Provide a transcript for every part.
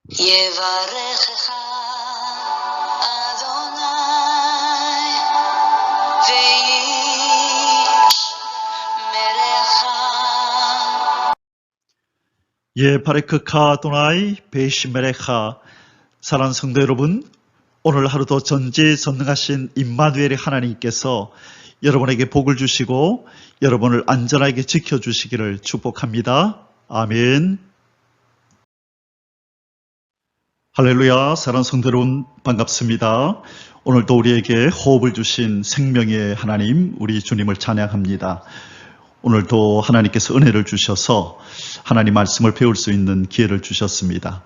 יברכך אדוני וישמרך. 예바레크카 아도나이 베이시메레카. 사랑하는 성도 여러분, 오늘 하루도 전지전능하신 임마누엘의 하나님께서 여러분에게 복을 주시고 여러분을 안전하게 지켜주시기를 축복합니다. 아멘. 할렐루야. 사랑하는 성도 여러분, 반갑습니다. 오늘도 우리에게 호흡을 주신 생명의 하나님, 우리 주님을 찬양합니다. 오늘도 하나님께서 은혜를 주셔서 하나님 말씀을 배울 수 있는 기회를 주셨습니다.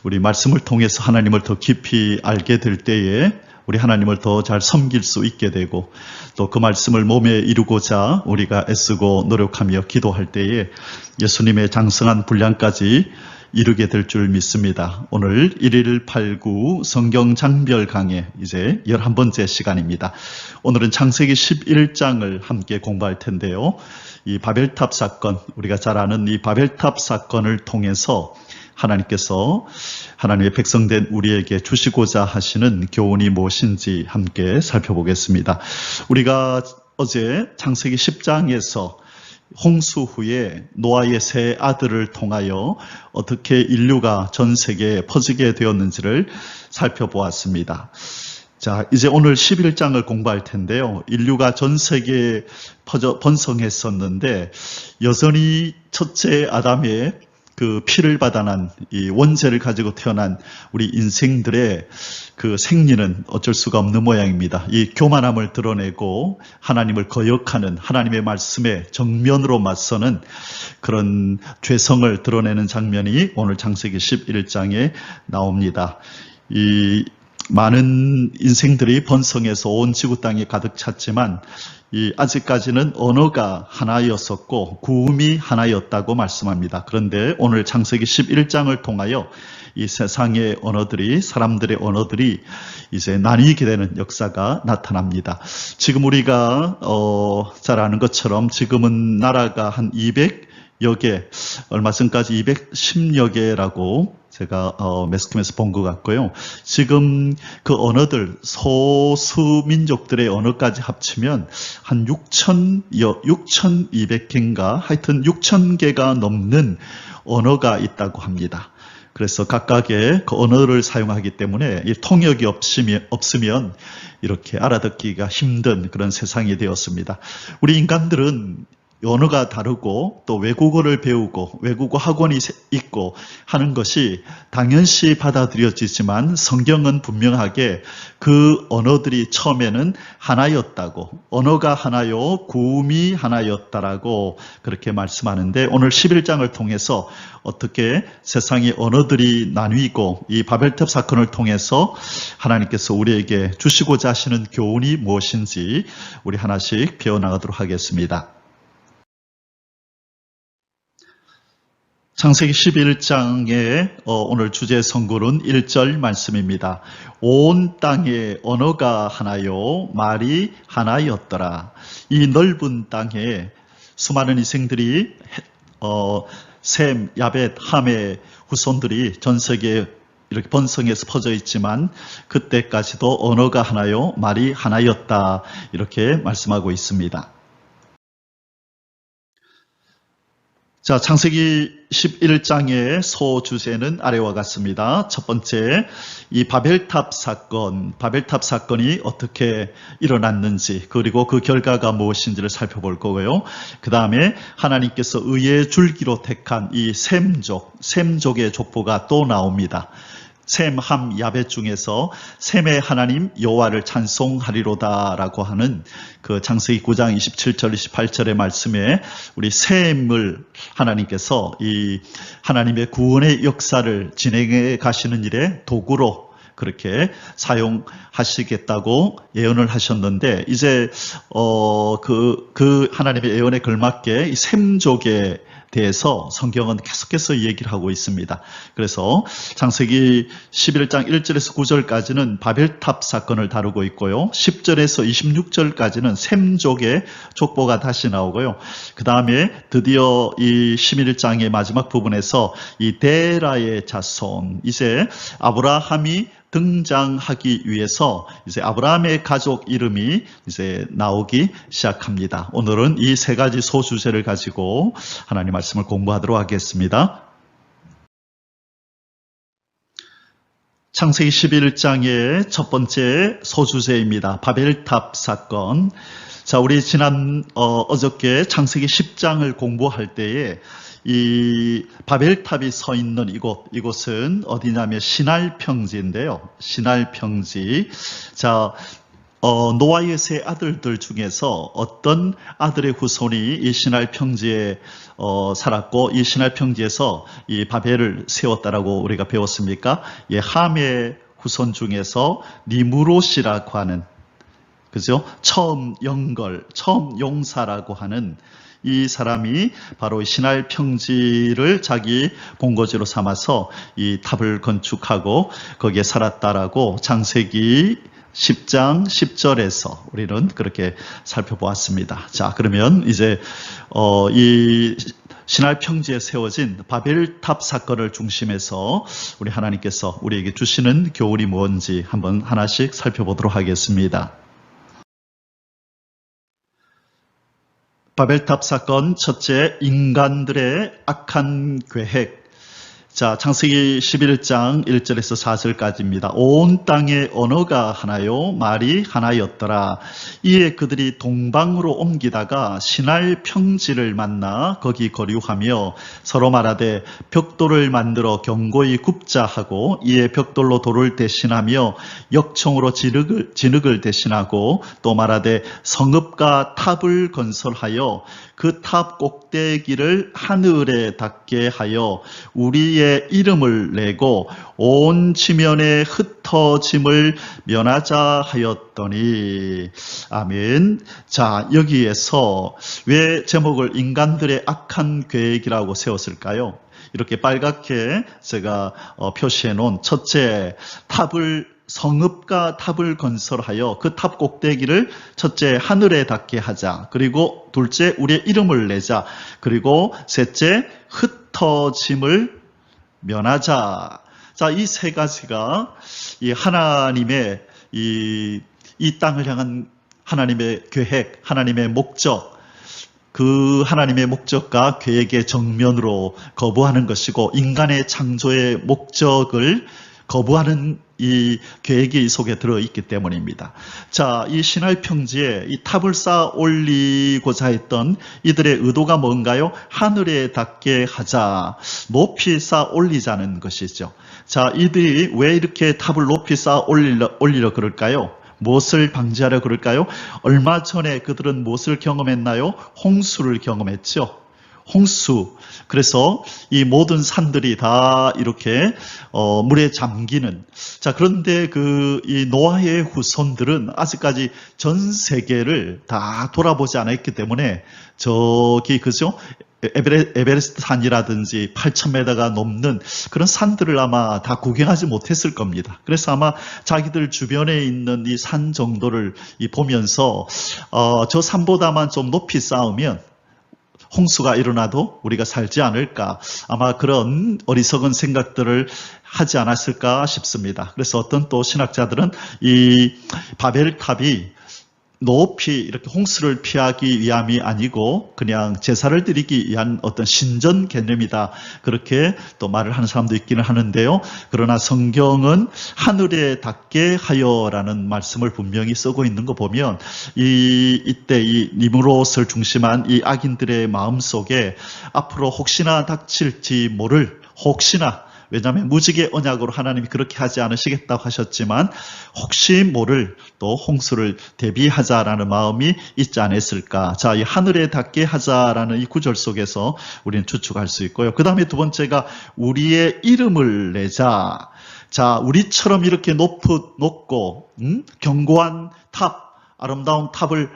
우리 말씀을 통해서 하나님을 더 깊이 알게 될 때에 우리 하나님을 더 잘 섬길 수 있게 되고, 또 그 말씀을 몸에 이루고자 우리가 애쓰고 노력하며 기도할 때에 예수님의 장성한 분량까지 이루게 될 줄 믿습니다. 오늘 1일 8구 성경 장별 강의 이제 11번째 시간입니다. 오늘은 창세기 11장을 함께 공부할 텐데요. 이 바벨탑 사건, 우리가 잘 아는 이 바벨탑 사건을 통해서 하나님께서 하나님의 백성된 우리에게 주시고자 하시는 교훈이 무엇인지 함께 살펴보겠습니다. 우리가 어제 창세기 10장에서 홍수 후에 노아의 세 아들을 통하여 어떻게 인류가 전 세계에 퍼지게 되었는지를 살펴보았습니다. 자, 이제 오늘 11장을 공부할 텐데요. 인류가 전 세계에 번성했었는데 여전히 첫째 아담의 그 피를 받아난 이 원죄를 가지고 태어난 우리 인생들의 그 생리는 어쩔 수가 없는 모양입니다. 이 교만함을 드러내고 하나님을 거역하는 하나님의 말씀에 정면으로 맞서는 그런 죄성을 드러내는 장면이 오늘 창세기 11장에 나옵니다. 이 많은 인생들이 번성해서 온 지구 땅에 가득 찼지만 아직까지는 언어가 하나였었고 구음이 하나였다고 말씀합니다. 그런데 오늘 창세기 11장을 통하여 이 세상의 언어들이, 사람들의 언어들이 이제 나뉘게 되는 역사가 나타납니다. 지금 우리가 잘 아는 것처럼 지금은 나라가 한 200여 개, 얼마 전까지 210여 개라고 제가 매스컴에서 본 것 같고요. 지금 그 언어들, 소수민족들의 언어까지 합치면 한 6,200개인가 하여튼 6,000개가 넘는 언어가 있다고 합니다. 그래서 각각의 그 언어를 사용하기 때문에 이 통역이 없으면 이렇게 알아듣기가 힘든 그런 세상이 되었습니다. 우리 인간들은 언어가 다르고 또 외국어를 배우고 외국어 학원이 있고 하는 것이 당연시 받아들여지지만 성경은 분명하게 그 언어들이 처음에는 하나였다고, 언어가 하나요 구음이 하나였다라고 그렇게 말씀하는데, 오늘 11장을 통해서 어떻게 세상의 언어들이 나뉘고 이 바벨탑 사건을 통해서 하나님께서 우리에게 주시고자 하시는 교훈이 무엇인지 우리 하나씩 배워나가도록 하겠습니다. 창세기 11장의 오늘 주제 선고는 1절 말씀입니다. 온 땅에 언어가 하나요 말이 하나였더라. 이 넓은 땅에 수많은 인생들이 셈, 야벳, 함의 후손들이 전 세계에 이렇게 번성해서 퍼져 있지만 그때까지도 언어가 하나요 말이 하나였다, 이렇게 말씀하고 있습니다. 자, 창세기 11장의 소주제는 아래와 같습니다. 첫 번째, 이 바벨탑 사건이 어떻게 일어났는지, 그리고 그 결과가 무엇인지를 살펴볼 거고요. 그 다음에 하나님께서 의의 줄기로 택한 이 셈족의 족보가 또 나옵니다. 셈, 함, 야벳 중에서 셈의 하나님 여호와를 찬송하리로다라고 하는 그 창세기 9장 27절 28절의 말씀에 우리 셈을 하나님께서 이 하나님의 구원의 역사를 진행해 가시는 일에 도구로 그렇게 사용하시겠다고 예언을 하셨는데, 이제 그 하나님의 예언에 걸맞게 이 셈족의 대해서 성경은 계속해서 얘기를 하고 있습니다. 그래서 창세기 11장 1절에서 9절까지는 바벨탑 사건을 다루고 있고요. 10절에서 26절까지는 셈족의 족보가 다시 나오고요. 그 다음에 드디어 이 11장의 마지막 부분에서 이 데라의 자손, 이제 아브라함이 등장하기 위해서 이제 아브라함의 가족 이름이 이제 나오기 시작합니다. 오늘은 이 세 가지 소주제를 가지고 하나님 말씀을 공부하도록 하겠습니다. 창세기 11장의 첫 번째 소주제입니다. 바벨탑 사건. 자, 우리 어저께 창세기 10장을 공부할 때에 이 바벨탑이 서 있는 이곳은 어디냐면 시날 평지인데요. 시날 평지. 자, 노아의 세 아들들 중에서 어떤 아들의 후손이 이 시날 평지에 살았고 이 시날 평지에서 이 바벨을 세웠다라고 우리가 배웠습니까? 예, 함의 후손 중에서 니무롯이라고 하는, 그죠? 처음 용사라고 하는 이 사람이 바로 시날 평지를 자기 본거지로 삼아서 이 탑을 건축하고 거기에 살았다라고 창세기 10장 10절에서 우리는 그렇게 살펴보았습니다. 자, 그러면 이제 이 시날 평지에 세워진 바벨탑 사건을 중심해서 우리 하나님께서 우리에게 주시는 교훈이 뭔지 한번 하나씩 살펴보도록 하겠습니다. 바벨탑 사건 첫째, 인간들의 악한 계획. 자, 창세기 11장 1절에서 4절까지입니다. 온 땅의 언어가 하나요, 말이 하나였더라. 이에 그들이 동방으로 옮기다가 시날 평지를 만나 거기 거류하며 서로 말하되 벽돌을 만들어 견고히 굽자 하고, 이에 벽돌로 돌을 대신하며 역청으로 진흙을 대신하고, 또 말하되 성읍과 탑을 건설하여 그 탑 꼭대기를 하늘에 닿게 하여 우리의 이름을 내고 온 지면에 흩어짐을 면하자 하였더니. 아멘. 자, 여기에서 왜 제목을 인간들의 악한 계획이라고 세웠을까요? 이렇게 빨갛게 제가 표시해 놓은 첫째, 성읍과 탑을 건설하여 그 탑 꼭대기를 첫째 하늘에 닿게 하자. 그리고 둘째 우리의 이름을 내자. 그리고 셋째 흩어짐을 면하자. 자, 이 세 가지가 이 하나님의 이 땅을 향한 하나님의 계획, 하나님의 목적, 그 하나님의 목적과 계획의 정면으로 거부하는 것이고, 인간의 창조의 목적을 거부하는 이 계획이 이 속에 들어있기 때문입니다. 자, 이 시날 평지에 이 탑을 쌓아 올리고자 했던 이들의 의도가 뭔가요? 하늘에 닿게 하자, 높이 쌓아 올리자는 것이죠. 자, 이들이 왜 이렇게 탑을 높이 쌓아 올리려 그럴까요? 무엇을 방지하려 그럴까요? 얼마 전에 그들은 무엇을 경험했나요? 홍수를 경험했죠. 홍수. 그래서 이 모든 산들이 다 이렇게 물에 잠기는. 자, 그런데 이 노아의 후손들은 아직까지 전 세계를 다 돌아보지 않았기 때문에 저기, 그죠? 에베레스트 산이라든지 8,000m가 넘는 그런 산들을 아마 다 구경하지 못했을 겁니다. 그래서 아마 자기들 주변에 있는 이 산 정도를 보면서 저 산보다만 좀 높이 쌓으면 홍수가 일어나도 우리가 살지 않을까, 아마 그런 어리석은 생각들을 하지 않았을까 싶습니다. 그래서 어떤 또 신학자들은 이 바벨탑이 높이 이렇게 홍수를 피하기 위함이 아니고 그냥 제사를 드리기 위한 어떤 신전 개념이다, 그렇게 또 말을 하는 사람도 있기는 하는데요. 그러나 성경은 하늘에 닿게 하여라는 말씀을 분명히 쓰고 있는 거 보면 이때 이 니므롯을 중심한 이 악인들의 마음속에 앞으로 혹시나 닥칠지 모를, 혹시나, 왜냐하면 무지개 언약으로 하나님이 그렇게 하지 않으시겠다고 하셨지만 혹시 모를 또 홍수를 대비하자라는 마음이 있지 않았을까. 자, 이 하늘에 닿게 하자라는 이 구절 속에서 우리는 추측할 수 있고요. 그 다음에 두 번째가 우리의 이름을 내자. 자, 우리처럼 이렇게 높고 견고한 탑, 아름다운 탑을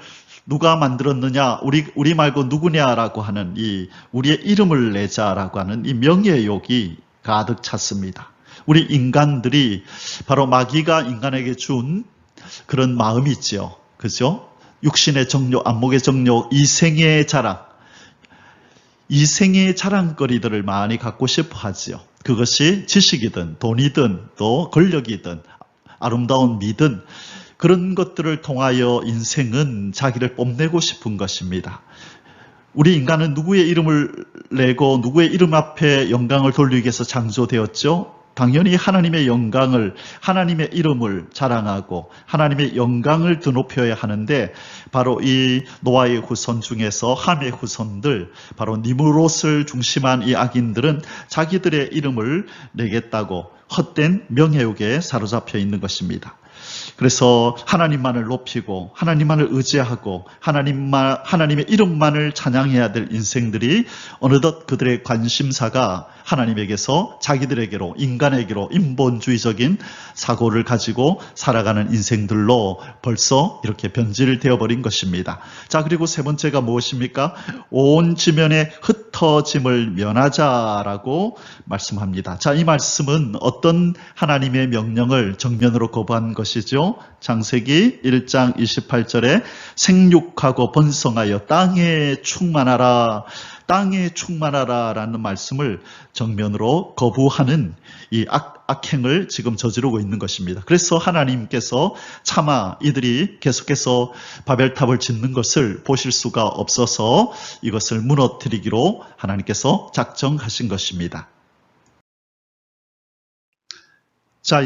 누가 만들었느냐, 우리 말고 누구냐라고 하는 우리의 이름을 내자라고 하는 이 명예욕이 가득 찼습니다. 우리 인간들이 바로 마귀가 인간에게 준 그런 마음이 있죠. 그죠? 육신의 정욕, 안목의 정욕, 이생의 자랑, 이생의 자랑거리들을 많이 갖고 싶어 하지요. 그것이 지식이든 돈이든 또 권력이든 아름다운 미든 그런 것들을 통하여 인생은 자기를 뽐내고 싶은 것입니다. 우리 인간은 누구의 이름을 내고 누구의 이름 앞에 영광을 돌리기 위해서 창조되었죠? 당연히 하나님의 영광을, 하나님의 이름을 자랑하고 하나님의 영광을 드높여야 하는데, 바로 이 노아의 후손 중에서 함의 후손들, 바로 니무롯을 중심한 이 악인들은 자기들의 이름을 내겠다고 헛된 명예욕에 사로잡혀 있는 것입니다. 그래서 하나님만을 높이고 하나님만을 의지하고 하나님의 이름만을 찬양해야 될 인생들이 어느덧 그들의 관심사가 하나님에게서 자기들에게로, 인간에게로 인본주의적인 사고를 가지고 살아가는 인생들로 벌써 이렇게 변질되어 버린 것입니다. 자, 그리고 세 번째가 무엇입니까? 온 지면에 흩어짐을 면하자라고 말씀합니다. 자, 이 말씀은 어떤 하나님의 명령을 정면으로 거부한 것이죠? 창세기 1장 28절에 생육하고 번성하여 땅에 충만하라, 땅에 충만하라 라는 말씀을 정면으로 거부하는 이 악행을 지금 저지르고 있는 것입니다. 그래서 하나님께서 차마 이들이 계속해서 바벨탑을 짓는 것을 보실 수가 없어서 이것을 무너뜨리기로 하나님께서 작정하신 것입니다. 자,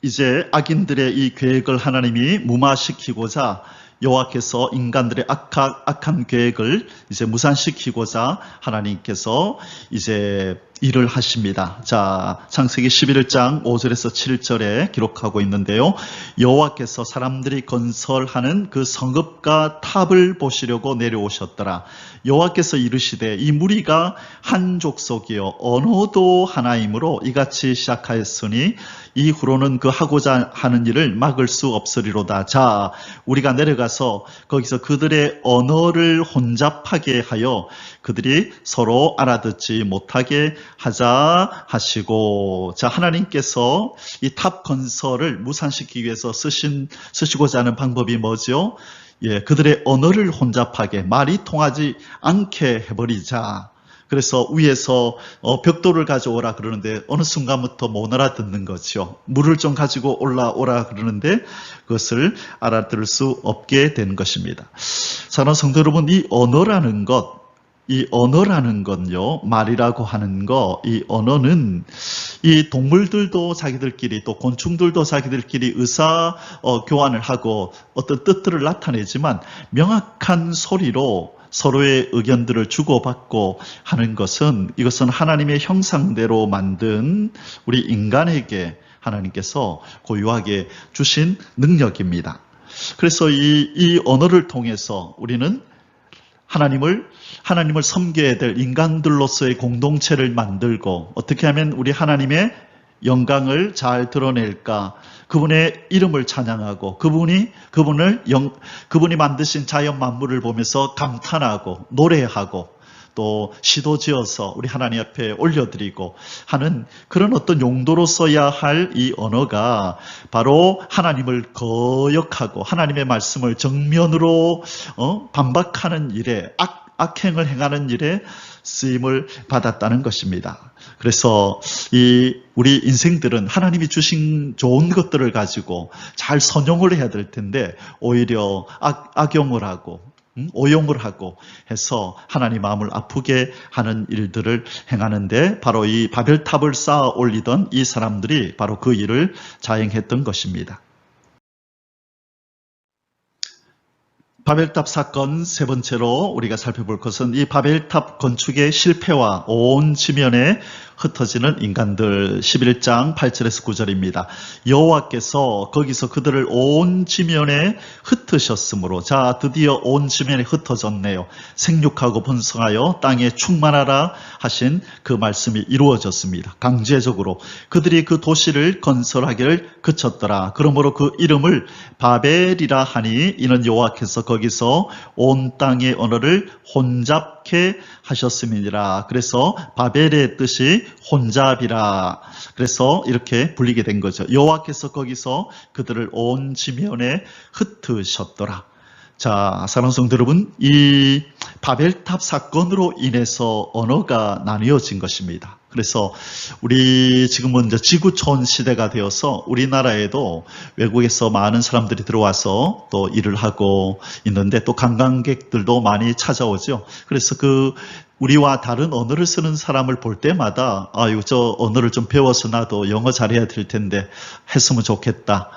이제 악인들의 이 계획을 하나님이 무마시키고자 여호와께서 인간들의 악한 계획을 이제 무산시키고자 하나님께서 이제 일을 하십니다. 자, 창세기 11장 5절에서 7절에 기록하고 있는데요. 여호와께서 사람들이 건설하는 그 성읍과 탑을 보시려고 내려오셨더라. 여호와께서 이르시되 이 무리가 한 족속이요 언어도 하나이므로 이같이 시작하였으니 이후로는 그 하고자 하는 일을 막을 수 없으리로다. 자, 우리가 내려가서 거기서 그들의 언어를 혼잡하게 하여 그들이 서로 알아듣지 못하게 하자 하시고, 자, 하나님께서 이 탑 건설을 무산시키기 위해서 쓰시고자 하는 방법이 뭐죠? 예, 그들의 언어를 혼잡하게, 말이 통하지 않게 해버리자. 그래서 위에서 벽돌을 가져오라 그러는데 어느 순간부터 못 알아듣는 거죠. 물을 좀 가지고 올라오라 그러는데 그것을 알아들을 수 없게 된 것입니다. 사랑하는 성도 여러분, 이 언어라는 건요, 말이라고 하는 거, 이 언어는 이 동물들도 자기들끼리 또 곤충들도 자기들끼리 의사 교환을 하고 어떤 뜻들을 나타내지만 명확한 소리로 서로의 의견들을 주고받고 하는 것은, 이것은 하나님의 형상대로 만든 우리 인간에게 하나님께서 고유하게 주신 능력입니다. 그래서 이 언어를 통해서 우리는 하나님을 섬겨야 될 인간들로서의 공동체를 만들고, 어떻게 하면 우리 하나님의 영광을 잘 드러낼까, 그분의 이름을 찬양하고 그분이 만드신 자연 만물을 보면서 감탄하고 노래하고 또 시도지어서 우리 하나님 앞에 올려드리고 하는 그런 어떤 용도로 써야 할 이 언어가 바로 하나님을 거역하고 하나님의 말씀을 정면으로 반박하는 일에, 악행을 행하는 일에 쓰임을 받았다는 것입니다. 그래서 우리 인생들은 하나님이 주신 좋은 것들을 가지고 잘 선용을 해야 될 텐데 오히려 악용을 하고 오용을 하고 해서 하나님 마음을 아프게 하는 일들을 행하는데, 바로 이 바벨탑을 쌓아 올리던 이 사람들이 바로 그 일을 자행했던 것입니다. 바벨탑 사건 세 번째로 우리가 살펴볼 것은 이 바벨탑 건축의 실패와 온 지면에 흩어지는 인간들 11장 8절에서 9절입니다. 여호와께서 거기서 그들을 온 지면에 흩으셨으므로 자 드디어 온 지면에 흩어졌네요. 생육하고 번성하여 땅에 충만하라 하신 그 말씀이 이루어졌습니다. 강제적으로 그들이 그 도시를 건설하기를 그쳤더라. 그러므로 그 이름을 바벨이라 하니 이는 여호와께서 거기서 온 땅의 언어를 혼잡케 하셨음이니라. 그래서 바벨의 뜻이 혼잡이라. 그래서 이렇게 불리게 된 거죠. 여호와께서 거기서 그들을 온 지면에 흩으셨더라. 자, 사랑하는 성도 여러분, 이 바벨탑 사건으로 인해서 언어가 나뉘어진 것입니다. 그래서 우리 지금은 이제 지구촌 시대가 되어서 우리나라에도 외국에서 많은 사람들이 들어와서 또 일을 하고 있는데 또 관광객들도 많이 찾아오죠. 그래서 우리와 다른 언어를 쓰는 사람을 볼 때마다 이거 저 언어를 좀 배워서 나도 영어 잘해야 될 텐데 했으면 좋겠다.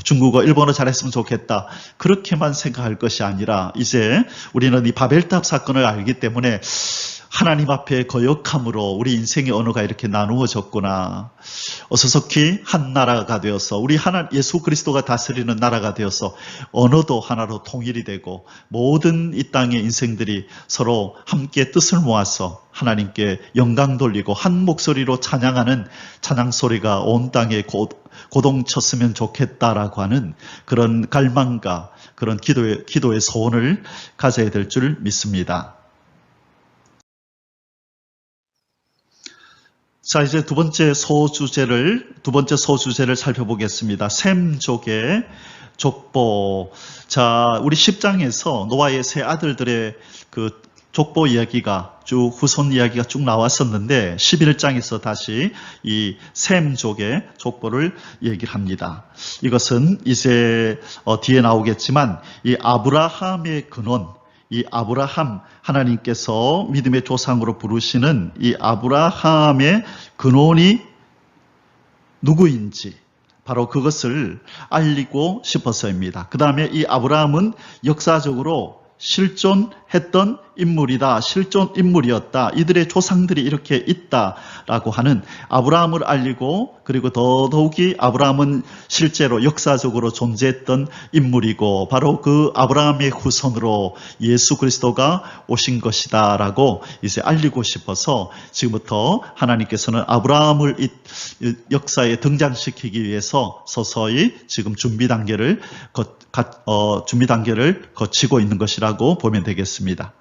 중국어, 일본어 잘했으면 좋겠다. 그렇게만 생각할 것이 아니라 이제 우리는 이 바벨탑 사건을 알기 때문에 하나님 앞에 거역함으로 우리 인생의 언어가 이렇게 나누어졌구나. 어서석히 한 나라가 되어서 우리 예수 그리스도가 다스리는 나라가 되어서 언어도 하나로 통일이 되고 모든 이 땅의 인생들이 서로 함께 뜻을 모아서 하나님께 영광 돌리고 한 목소리로 찬양하는 찬양 소리가 온 땅에 고동쳤으면 좋겠다라고 하는 그런 갈망과 그런 기도의 소원을 가져야 될 줄 믿습니다. 자, 이제 두 번째 소주제를 살펴보겠습니다. 셈족의 족보. 자, 우리 10장에서 노아의 세 아들들의 그 족보 이야기가 후손 이야기가 쭉 나왔었는데 11장에서 다시 이 셈족의 족보를 얘기를 합니다. 이것은 이제 뒤에 나오겠지만 이 아브라함의 근원, 이 아브라함, 하나님께서 믿음의 조상으로 부르시는 이 아브라함의 근원이 누구인지 바로 그것을 알리고 싶어서입니다. 그 다음에 이 아브라함은 역사적으로 실존했던 인물이다. 실존 인물이었다. 이들의 조상들이 이렇게 있다라고 하는 아브라함을 알리고 그리고 더더욱이 아브라함은 실제로 역사적으로 존재했던 인물이고 바로 그 아브라함의 후손으로 예수 그리스도가 오신 것이다라고 이제 알리고 싶어서 지금부터 하나님께서는 아브라함을 역사에 등장시키기 위해서 서서히 지금 준비 단계를 거치고 있는 것이라고 보면 되겠습니다.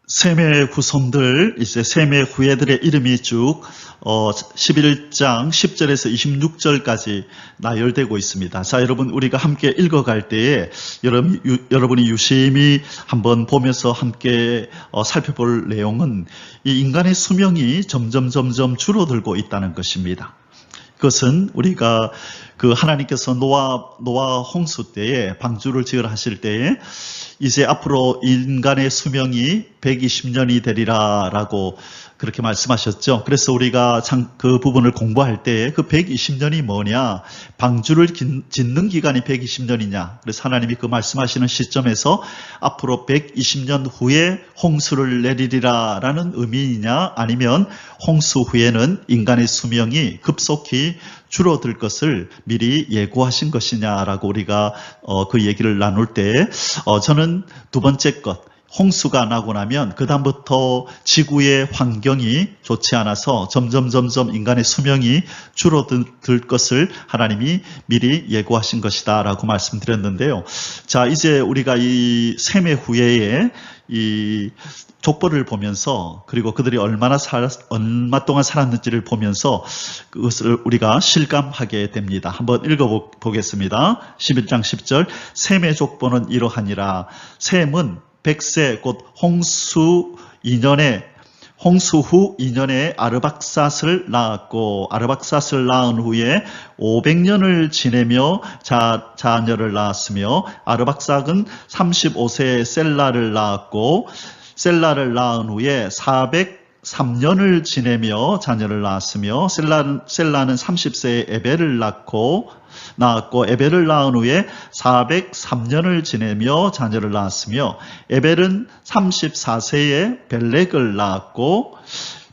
셈의 후손들, 이제 셈의 후예들의 이름이 쭉 11장 10절에서 26절까지 나열되고 있습니다. 자, 여러분 우리가 함께 읽어갈 때에 여러분이 유심히 한번 보면서 함께 살펴볼 내용은 이 인간의 수명이 점점 줄어들고 있다는 것입니다. 그것은 우리가 하나님께서 노아 홍수 때에 방주를 지으라 하실 때에 이제 앞으로 인간의 수명이 120년이 되리라라고 그렇게 말씀하셨죠. 그래서 우리가 그 부분을 공부할 때에 그 120년이 뭐냐, 방주를 짓는 기간이 120년이냐. 그래서 하나님이 그 말씀하시는 시점에서 앞으로 120년 후에 홍수를 내리리라라는 의미이냐, 아니면 홍수 후에는 인간의 수명이 급속히 줄어들 것을 미리 예고하신 것이냐라고 우리가 그 얘기를 나눌 때 저는 두 번째 것, 홍수가 나고 나면 그 다음부터 지구의 환경이 좋지 않아서 점점 인간의 수명이 줄어들 것을 하나님이 미리 예고하신 것이다 라고 말씀드렸는데요. 자, 이제 우리가 이 셈의 후예의 이 족보를 보면서 그리고 그들이 얼마 동안 살았는지를 보면서 그것을 우리가 실감하게 됩니다. 한번 읽어보겠습니다. 11장 10절 셈의 족보는 이러하니라. 셈은 100세 곧 홍수 후 2년에 아르박삿을 낳았고 아르박삿을 낳은 후에 500년을 지내며 자녀를 낳았으며 아르박삿은 35세에 셀라를 낳았고 셀라를 낳은 후에 403년을 지내며 자녀를 낳았으며 셀라는 30세에 에벨을 낳았고 에벨을 낳은 후에 403년을 지내며 자녀를 낳았으며 에벨은 34세에 벨렉을 낳았고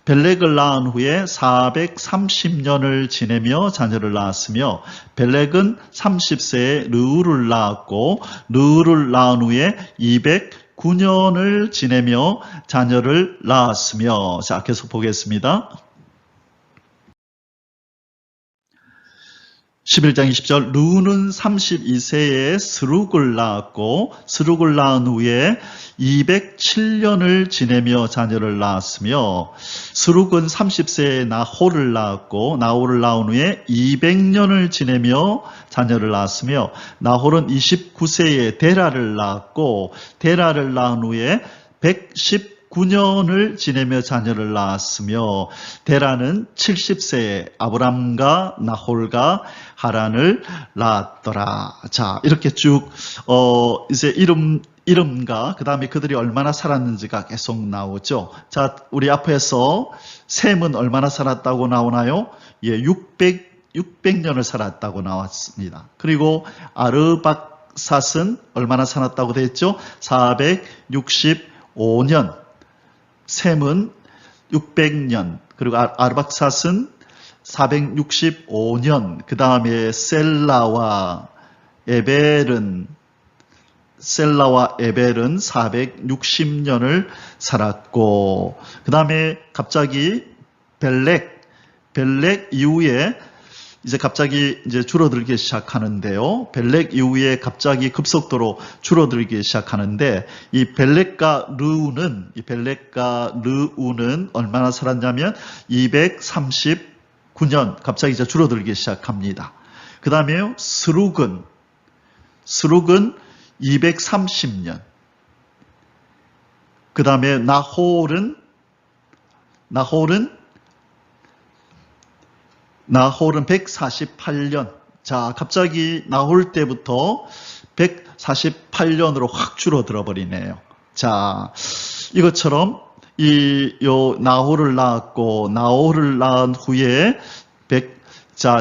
벨렉을 낳은 후에 430년을 지내며 자녀를 낳았으며 벨렉은 30세에 르우를 낳았고 르우를 낳은 후에 209년을 지내며 자녀를 낳았으며 자 계속 보겠습니다. 11장 20절 르우는 32세에 스룩을 낳았고 스룩을 낳은 후에 207년을 지내며 자녀를 낳았으며 스룩은 30세에 나홀을 낳았고 나홀을 낳은 후에 200년을 지내며 자녀를 낳았으며 나홀은 29세에 데라를 낳았고 데라를 낳은 후에 119년을 지내며 자녀를 낳았으며 데라는 70세에 아브람과 나홀과 하란을 낳았더라. 자, 이렇게 쭉 이제 이름과 그 다음에 그들이 얼마나 살았는지가 계속 나오죠. 자, 우리 앞에서 셈은 얼마나 살았다고 나오나요? 예, 600년을 살았다고 나왔습니다. 그리고 아르박삿은 얼마나 살았다고 되어 있죠? 465년. 셈은 600년. 그리고 아르박삿은 465년. 그 다음에 셀라와 에벨은 460년을 살았고, 그 다음에 갑자기 벨렉 이후에 이제 갑자기 이제 줄어들기 시작하는데요. 벨렉 이후에 갑자기 급속도로 줄어들기 시작하는데 이 벨렉과 르우는 얼마나 살았냐면 239년 갑자기 이제 줄어들기 시작합니다. 그 다음에 스룩은 230년. 그 다음에 나홀은 148년. 자, 갑자기 나홀 때부터 148년으로 확 줄어들어 버리네요. 자, 이것처럼 나홀을 낳았고 나홀을 낳은 후에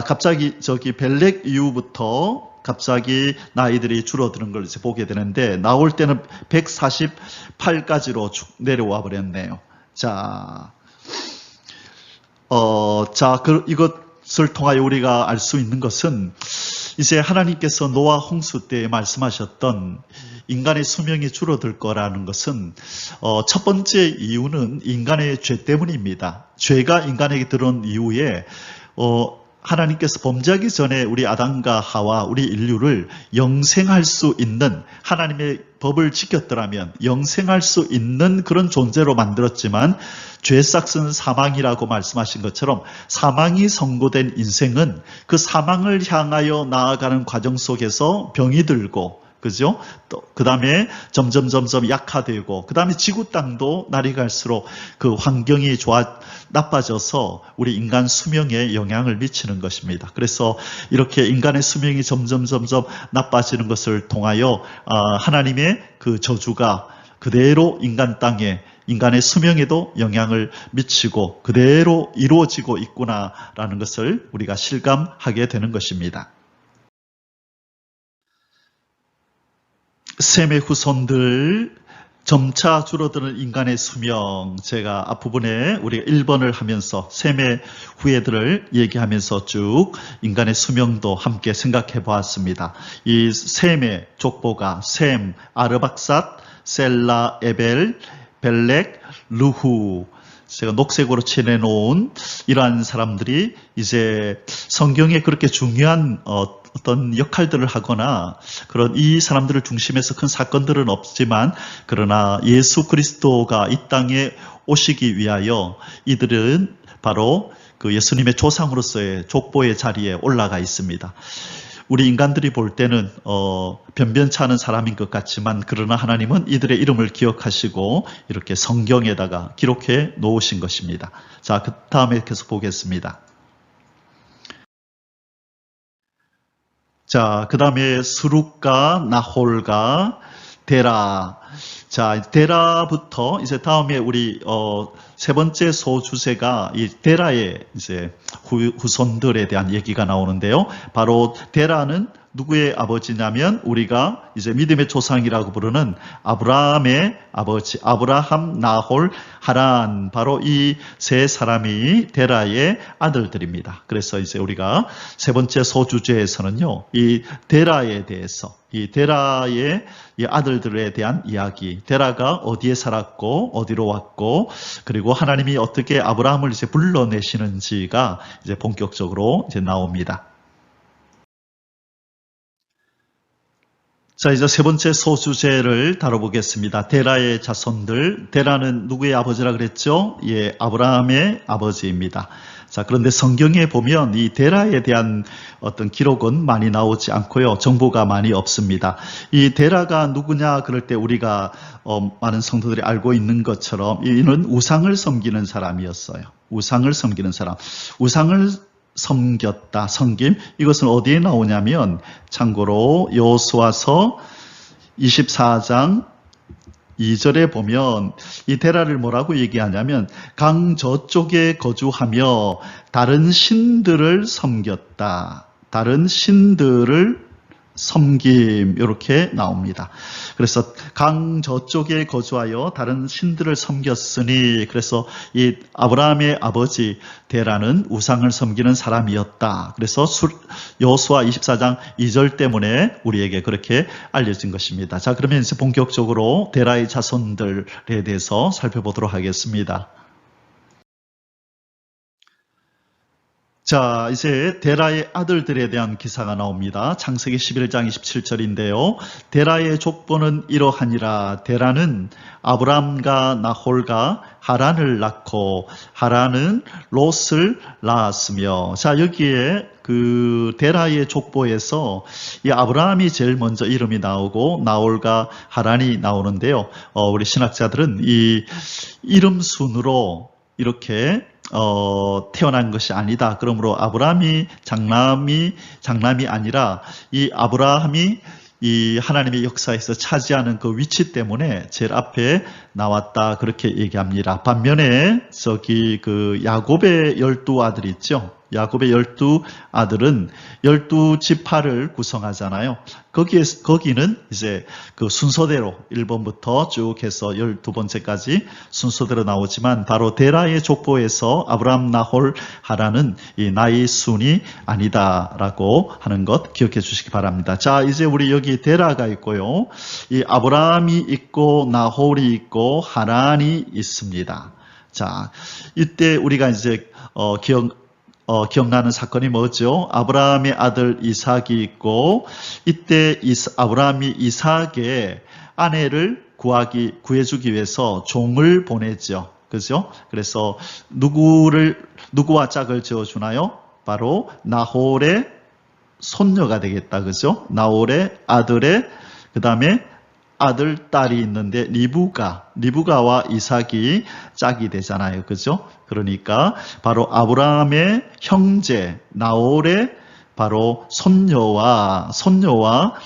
갑자기 벨렉 이후부터 갑자기 나이들이 줄어드는 걸 이제 보게 되는데 나올 때는 148까지로 쭉 내려와 버렸네요. 이것을 통하여 우리가 알 수 있는 것은 이제 하나님께서 노아 홍수 때 말씀하셨던 인간의 수명이 줄어들 거라는 것은 첫 번째 이유는 인간의 죄 때문입니다. 죄가 인간에게 들어온 이후에 하나님께서 범죄하기 전에 우리 아담과 하와 우리 인류를 영생할 수 있는 하나님의 법을 지켰더라면 영생할 수 있는 그런 존재로 만들었지만 죄 삭은 사망이라고 말씀하신 것처럼 사망이 선고된 인생은 그 사망을 향하여 나아가는 과정 속에서 병이 들고 그죠? 또 그 다음에 점점 약화되고 그 다음에 지구 땅도 날이 갈수록 그 환경이 나빠져서 우리 인간 수명에 영향을 미치는 것입니다. 그래서 이렇게 인간의 수명이 점점 나빠지는 것을 통하여 하나님의 그 저주가 그대로 인간 땅에 인간의 수명에도 영향을 미치고 그대로 이루어지고 있구나라는 것을 우리가 실감하게 되는 것입니다. 셈의 후손들 점차 줄어드는 인간의 수명, 제가 앞부분에 우리가 1번을 하면서 셈의 후예들을 얘기하면서 쭉 인간의 수명도 함께 생각해 보았습니다. 이 셈의 족보가 셈, 아르박삿, 셀라, 에벨, 벨렉, 르후, 제가 녹색으로 칠해놓은 이러한 사람들이 이제 성경에 그렇게 중요한 어떤 역할들을 하거나 그런 이 사람들을 중심해서 큰 사건들은 없지만 그러나 예수 그리스도가 이 땅에 오시기 위하여 이들은 바로 그 예수님의 조상으로서의 족보의 자리에 올라가 있습니다. 우리 인간들이 볼 때는 변변치 않은 사람인 것 같지만 그러나 하나님은 이들의 이름을 기억하시고 이렇게 성경에다가 기록해 놓으신 것입니다. 자, 그 다음에 계속 보겠습니다. 자, 그 다음에 스룩과 나홀과 데라. 자, 데라부터 이제 다음에 우리 세 번째 소주제가 이 데라의 이제 후손들에 대한 얘기가 나오는데요. 바로 데라는 누구의 아버지냐면 우리가 이제 믿음의 조상이라고 부르는 아브라함의 아버지, 아브라함, 나홀, 하란, 바로 이 세 사람이 데라의 아들들입니다. 그래서 이제 우리가 세 번째 소주제에서는요, 이 데라에 대해서, 이 데라의 이 아들들에 대한 이야기, 데라가 어디에 살았고 어디로 왔고, 그리고 하나님이 어떻게 아브라함을 이제 불러내시는지가 이제 본격적으로 이제 나옵니다. 자, 이제 세 번째 소주제를 다뤄보겠습니다. 데라의 자손들. 데라는 누구의 아버지라 그랬죠? 예, 아브라함의 아버지입니다. 자, 그런데 성경에 보면 이 데라에 대한 어떤 기록은 많이 나오지 않고요. 정보가 많이 없습니다. 이 데라가 누구냐 그럴 때 우리가 많은 성도들이 알고 있는 것처럼 이는 우상을 섬기는 사람이었어요. 우상을 섬기는 사람. 우상을 섬겼다, 섬김. 이것은 어디에 나오냐면 참고로 여호수아서 24장 2절에 보면 이 데라를 뭐라고 얘기하냐면 강 저쪽에 거주하며 다른 신들을 섬겼다. 다른 신들을 섬김 이렇게 나옵니다. 그래서 강 저쪽에 거주하여 다른 신들을 섬겼으니 그래서 이 아브라함의 아버지 데라는 우상을 섬기는 사람이었다. 그래서 여호수아 24장 2절 때문에 우리에게 그렇게 알려진 것입니다. 자, 그러면 이제 본격적으로 데라의 자손들에 대해서 살펴보도록 하겠습니다. 자, 이제 데라의 아들들에 대한 기사가 나옵니다. 창세기 11장 27절인데요. 데라의 족보는 이러하니라. 데라는 아브람과 나홀과 하란을 낳고 하란은 롯을 낳았으며. 자, 여기에 그 데라의 족보에서 이 아브라함이 제일 먼저 이름이 나오고 나홀과 하란이 나오는데요. 우리 신학자들은 이 이름 순으로 이렇게 태어난 것이 아니다. 그러므로 아브라함이 장남이 아니라 이 아브라함이 이 하나님의 역사에서 차지하는 그 위치 때문에 제일 앞에 나왔다. 그렇게 얘기합니다. 반면에 저기 그 야곱의 12아들이 있죠. 야곱의 12아들은 12지파를 구성하잖아요. 거기는 이제 그 순서대로 1번부터 쭉 해서 12번째까지 순서대로 나오지만 바로 데라의 족보에서 아브라함, 나홀, 하란은 이 나이 순이 아니다라고 하는 것 기억해 주시기 바랍니다. 자, 이제 우리 여기 데라가 있고요. 이 아브라함이 있고 나홀이 있고 하란이 있습니다. 자, 이때 우리가 이제 기억나는 사건이 뭐죠? 아브라함의 아들 이삭이 있고 이때 아브라함이 이삭의 아내를 구해주기 위해서 종을 보내죠. 그죠? 그래서 누구와 짝을 지어주나요? 바로 나홀의 손녀가 되겠다. 그죠? 나홀의 아들의 그 다음에 아들, 딸이 있는데 리브가와 이삭이 짝이 되잖아요. 그죠? 그러니까 바로 아브라함의 형제 나홀의 바로 손녀와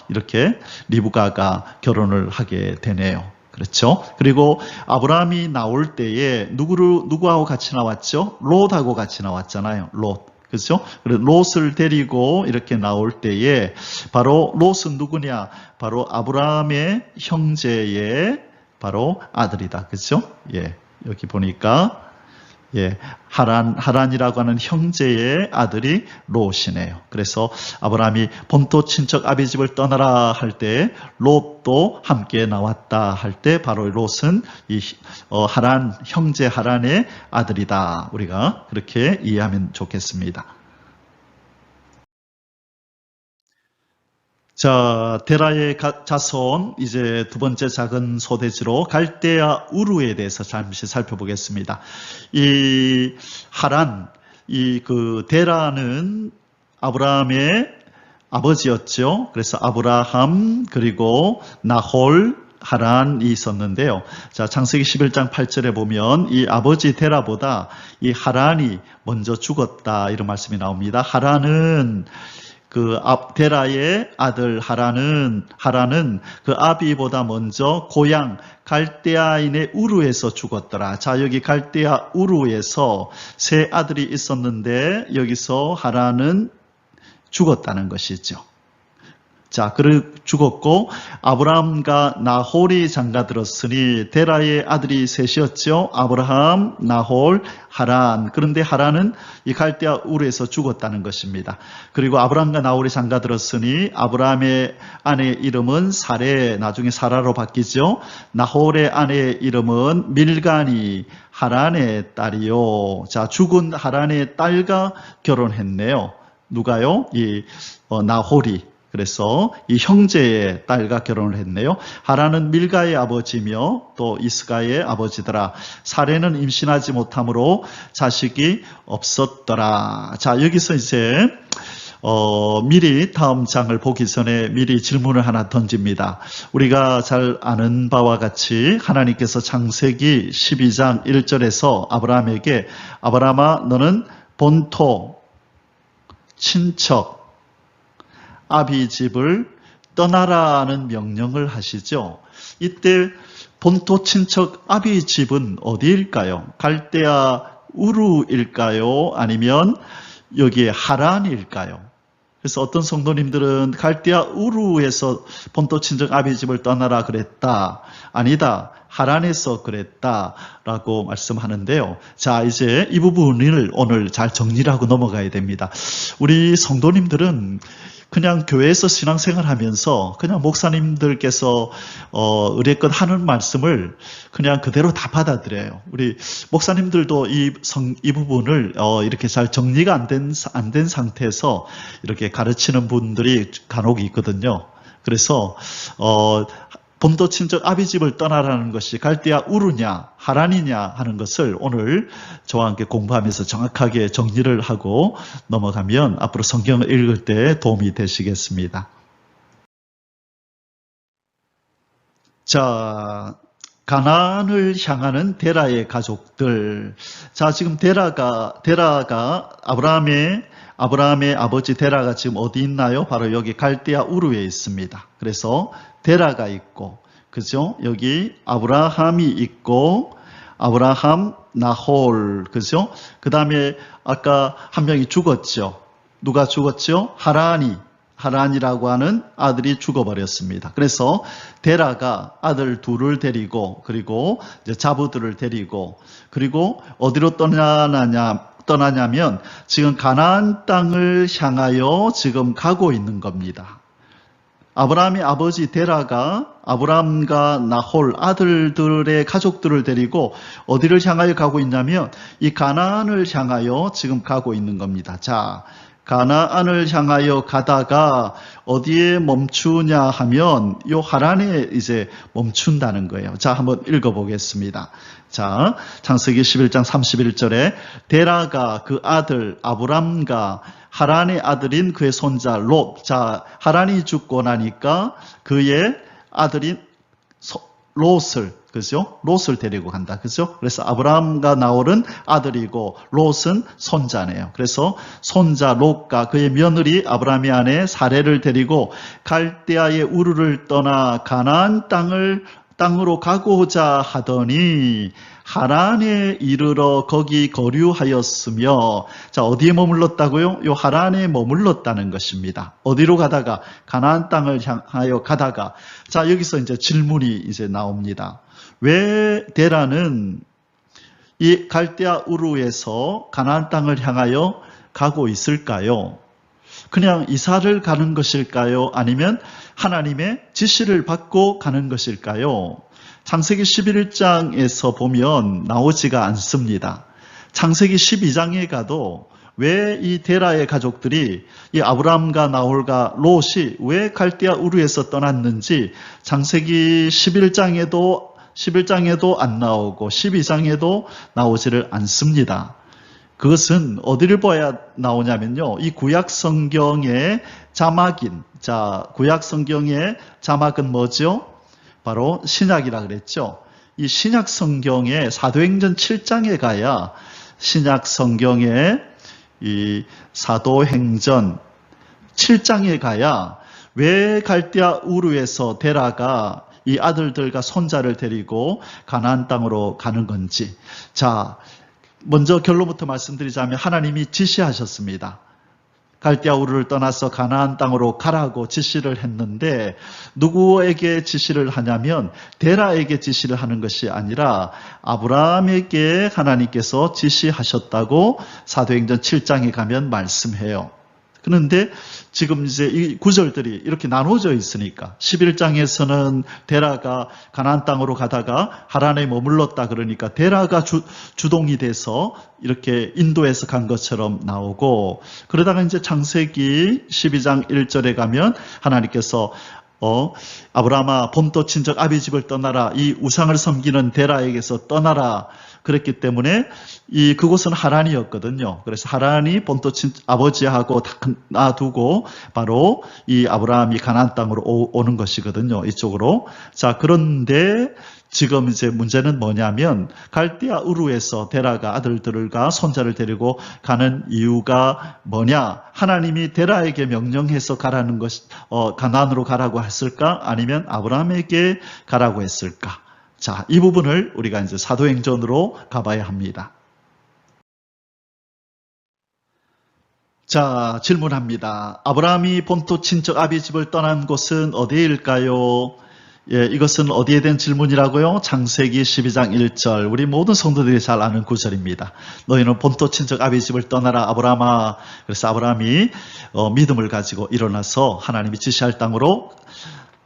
이렇게 리브가가 결혼을 하게 되네요. 그렇죠? 그리고 아브라함이 나올 때에 누구하고 같이 나왔죠? 롯하고 같이 나왔잖아요. 롯. 그렇죠? 롯을 데리고 이렇게 나올 때에 바로 롯은 누구냐? 바로 아브라함의 형제의 바로 아들이다. 그렇죠? 예. 여기 보니까 예, 하란이라고 하는 형제의 아들이 롯이네요. 그래서 아브라함이 본토 친척 아비 집을 떠나라 할 때 롯도 함께 나왔다 할 때 바로 롯은 이 형제 하란의 아들이다. 우리가 그렇게 이해하면 좋겠습니다. 자, 데라의 자손, 이제 두 번째 작은 소대지로 갈대아 우르에 대해서 잠시 살펴보겠습니다. 이 하란, 데라는 아브라함의 아버지였죠. 그래서 아브라함, 그리고 나홀, 하란이 있었는데요. 자, 창세기 11장 8절에 보면 이 아버지 데라보다 이 하란이 먼저 죽었다. 이런 말씀이 나옵니다. 하란은 데라의 아들 하란은 그 아비보다 먼저 고향 갈대아인의 우르에서 죽었더라. 자, 여기 갈대아 우르에서 세 아들이 있었는데 여기서 하란은 죽었다는 것이죠. 자, 죽었고 아브라함과 나홀이 장가들었으니 데라의 아들이 셋이었죠. 아브라함, 나홀, 하란. 그런데 하란은 이 갈대아 우르에서 죽었다는 것입니다. 그리고 아브라함과 나홀이 장가들었으니 아브라함의 아내의 이름은 사레, 나중에 사라로 바뀌죠. 나홀의 아내의 이름은 밀가니, 하란의 딸이요. 자, 죽은 하란의 딸과 결혼했네요. 누가요? 나홀이. 그래서 이 형제의 딸과 결혼을 했네요. 하란은 밀가의 아버지며 또 이스가의 아버지더라. 사레는 임신하지 못함으로 자식이 없었더라. 자, 여기서 이제 미리 다음 장을 보기 전에 미리 질문을 하나 던집니다. 우리가 잘 아는 바와 같이 하나님께서 창세기 12장 1절에서 아브라함에게 아브라함아 너는 본토, 친척, 아비 집을 떠나라는 명령을 하시죠. 이때 본토 친척 아비 집은 어디일까요? 갈대아 우르일까요? 아니면 여기 하란일까요? 그래서 어떤 성도님들은 갈대아 우르에서 본토 친척 아비 집을 떠나라 그랬다. 아니다. 하란에서 그랬다라고 말씀하는데요. 자, 이제 이 부분을 오늘 잘 정리를 하고 넘어가야 됩니다. 우리 성도님들은 그냥 교회에서 신앙생활 하면서 그냥 목사님들께서 의뢰껏 하는 말씀을 그냥 그대로 다 받아들여요. 우리 목사님들도 이 부분을 이렇게 잘 정리가 안 된 상태에서 이렇게 가르치는 분들이 간혹 있거든요. 그래서 본토 친척 아비 집을 떠나라는 것이 갈대아 우르냐 하란이냐 하는 것을 오늘 저와 함께 공부하면서 정확하게 정리를 하고 넘어가면 앞으로 성경을 읽을 때 도움이 되시겠습니다. 자, 가나안을 향하는 데라의 가족들. 자, 지금 데라가 아브라함의 아버지 데라가 지금 어디 있나요? 바로 여기 갈대아 우르에 있습니다. 그래서 데라가 있고, 그죠? 여기 아브라함이 있고, 아브라함, 나홀, 그죠? 그 다음에 아까 한 명이 죽었죠. 누가 죽었죠? 하란이라고 하는 아들이 죽어버렸습니다. 그래서 데라가 아들 둘을 데리고, 그리고 이제 자부들을 데리고, 그리고 어디로 떠나냐면 지금 가나안 땅을 향하여 지금 가고 있는 겁니다. 아브라함의 아버지 데라가 아브라함과 나홀 아들들의 가족들을 데리고 어디를 향하여 가고 있냐면 이 가나안을 향하여 지금 가고 있는 겁니다. 자, 가나안을 향하여 가다가 어디에 멈추냐 하면 이 하란에 이제 멈춘다는 거예요. 자, 한번 읽어보겠습니다. 자, 창세기 11장 31절에 데라가 그 아들 아브람과 하란의 아들인 그의 손자 롯. 자, 하란이 죽고 나니까 그의 아들인 롯을, 그죠? 롯을 데리고 간다. 그죠? 그래서 아브라함과 나홀은 아들이고 롯은 손자네요. 그래서 손자 롯과 그의 며느리 아브라함의 아내 사레를 데리고 갈대아의 우르를 떠나 가나안 땅으로 가고자 하더니 하란에 이르러 거기 거류하였으며, 자, 어디에 머물렀다고요? 요 하란에 머물렀다는 것입니다. 어디로 가다가? 가나안 땅을 향하여 가다가. 자, 여기서 이제 질문이 이제 나옵니다. 왜 데라는 이 갈대아 우르에서 가나안 땅을 향하여 가고 있을까요? 그냥 이사를 가는 것일까요? 아니면 하나님의 지시를 받고 가는 것일까요? 창세기 11장에서 보면 나오지가 않습니다. 창세기 12장에 가도 왜 이 데라의 가족들이 이 아브라함과 나홀과 롯이 왜 갈대아 우르에서 떠났는지 창세기 11장에도 안 나오고 12장에도 나오지를 않습니다. 그것은 어디를 봐야 나오냐면요. 이 구약 성경의 자막인, 자, 구약 성경의 자막은 뭐죠? 바로 신약이라 그랬죠. 이 신약 성경의 사도행전 7장에 가야 신약 성경의 이 사도행전 7장에 가야 왜 갈대아 우르에서 데라가 이 아들들과 손자를 데리고 가나안 땅으로 가는 건지. 자, 먼저 결론부터 말씀드리자면 하나님이 지시하셨습니다. 갈대아 우르를 떠나서 가나안 땅으로 가라고 지시를 했는데 누구에게 지시를 하냐면 데라에게 지시를 하는 것이 아니라 아브라함에게 하나님께서 지시하셨다고 사도행전 7장에 가면 말씀해요. 그런데 지금 이제 이 구절들이 이렇게 나눠져 있으니까 11장에서는 데라가 가나안 땅으로 가다가 하란에 머물렀다 그러니까 데라가 주동이 돼서 이렇게 인도에서 간 것처럼 나오고, 그러다가 이제 창세기 12장 1절에 가면 하나님께서 아브라함아 본토 친척 아비 집을 떠나라, 이 우상을 섬기는 데라에게서 떠나라 그랬기 때문에 그곳은 하란이었거든요. 그래서 하란이 본토 아버지하고 다 놔두고 바로 이 아브라함이 가나안 땅으로 오는 것이거든요. 이쪽으로. 자, 그런데 지금 이제 문제는 뭐냐면 갈대아 우르에서 데라가 아들들과 손자를 데리고 가는 이유가 뭐냐? 하나님이 데라에게 명령해서 가라는 것, 가나안으로 가라고 했을까? 아니면 아브라함에게 가라고 했을까? 자, 이 부분을 우리가 이제 사도행전으로 가봐야 합니다. 자, 질문합니다. 아브라함이 본토 친척 아비 집을 떠난 곳은 어디일까요? 예, 이것은 어디에 대한 질문이라고요? 창세기 12장 1절. 우리 모든 성도들이 잘 아는 구절입니다. 너희는 본토 친척 아비 집을 떠나라, 아브라함아. 그래서 아브라함이 믿음을 가지고 일어나서 하나님이 지시할 땅으로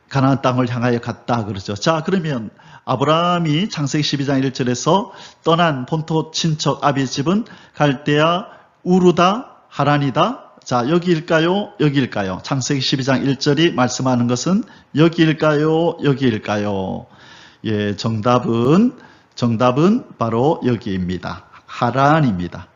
가나안 땅을 향하여 갔다 그러죠. 자, 그러면 아브라함이 창세기 12장 1절에서 떠난 본토 친척 아비 집은 갈대아 우르다, 하란이다. 자, 여기일까요? 여기일까요? 창세기 12장 1절이 말씀하는 것은 여기일까요? 여기일까요? 예, 정답은 바로 여기입니다. 하란입니다.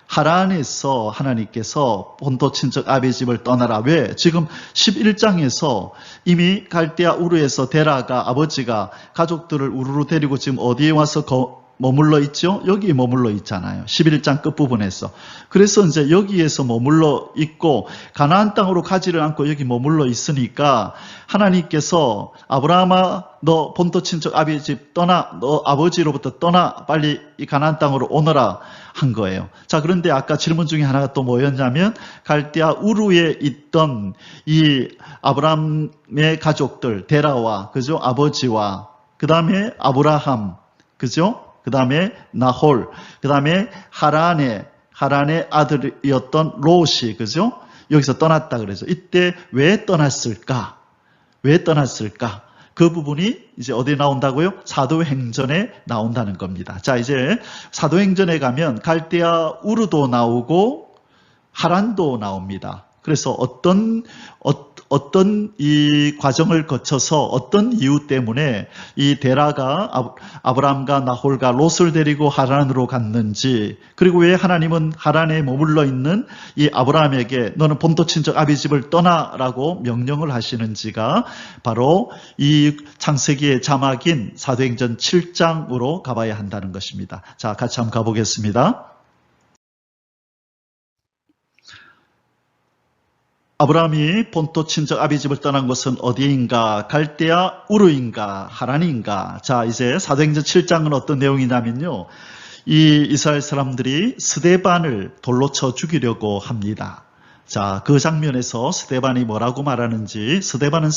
하란에서 하나님께서 본토 친척 아비 집을 떠나라. 왜? 지금 11장에서 이미 갈대아 우르에서 데라가 아버지가 가족들을 우르르 데리고 지금 어디에 와서 머물러 있죠? 여기 머물러 있잖아요. 11장 끝부분에서. 그래서 이제 여기에서 머물러 있고 가나안 땅으로 가지를 않고 여기 머물러 있으니까 하나님께서 아브라함아 너 본토 친척 아비 집 떠나, 너 아버지로부터 떠나, 빨리 이 가나안 땅으로 오너라 한 거예요. 자, 그런데 아까 질문 중에 하나가 또 뭐였냐면 갈대아 우르에 있던 이 아브라함의 가족들 데라와 그죠? 아버지와 그 다음에 아브라함 그죠? 그 다음에 나홀, 그 다음에 하란의 아들이었던 롯이, 그죠? 여기서 떠났다 그래서 이때 왜 떠났을까? 왜 떠났을까? 그 부분이 이제 어디에 나온다고요? 사도행전에 나온다는 겁니다. 자, 이제 사도행전에 가면 갈대아 우르도 나오고 하란도 나옵니다. 그래서 어떤 이 과정을 거쳐서 어떤 이유 때문에 이 데라가 아브람과 나홀과 롯을 데리고 하란으로 갔는지, 그리고 왜 하나님은 하란에 머물러 있는 이 아브라함에게 너는 본토 친척 아비 집을 떠나라고 명령을 하시는지가 바로 이 창세기의 자막인 사도행전 7장으로 가봐야 한다는 것입니다. 자, 같이 한번 가보겠습니다. 아브라함이 본토 친척 아비 집을 떠난 곳은 어디인가? 갈대아 우르인가? 하란인가? 자, 이제 사도행전 7장은 어떤 내용이냐면요. 이 이스라엘 사람들이 스데반을 돌로 쳐 죽이려고 합니다. 자, 그 장면에서 스데반이 뭐라고 말하는지, 스데반은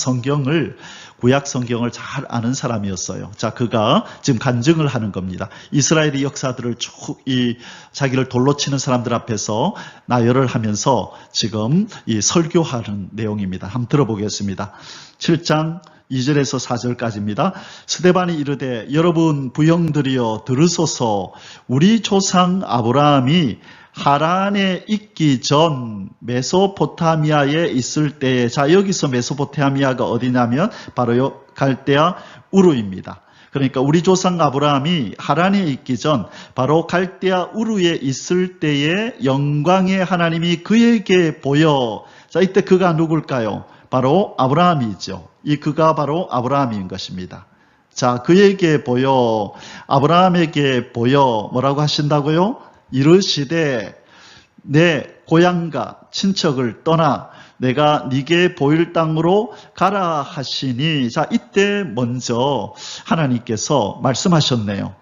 구약 성경을 잘 아는 사람이었어요. 자, 그가 지금 간증을 하는 겁니다. 이스라엘의 역사들을 쭉 자기를 돌로 치는 사람들 앞에서 나열을 하면서 지금 이 설교하는 내용입니다. 한번 들어보겠습니다. 7장 2절에서 4절까지입니다. 스데반이 이르되 여러분 부형들이여 들으소서. 우리 조상 아브라함이 하란에 있기 전 메소포타미아에 있을 때에, 자, 여기서 메소포타미아가 어디냐면 바로 갈대아 우르입니다. 그러니까 우리 조상 아브라함이 하란에 있기 전 바로 갈대아 우르에 있을 때에 영광의 하나님이 그에게 보여. 자, 이때 그가 누굴까요? 바로 아브라함이죠. 이 그가 바로 아브라함인 것입니다. 자, 그에게 보여, 아브라함에게 보여 뭐라고 하신다고요? 이르시되 내 고향과 친척을 떠나 내가 네게 보일 땅으로 가라 하시니. 자, 이때 먼저 하나님께서 말씀하셨네요.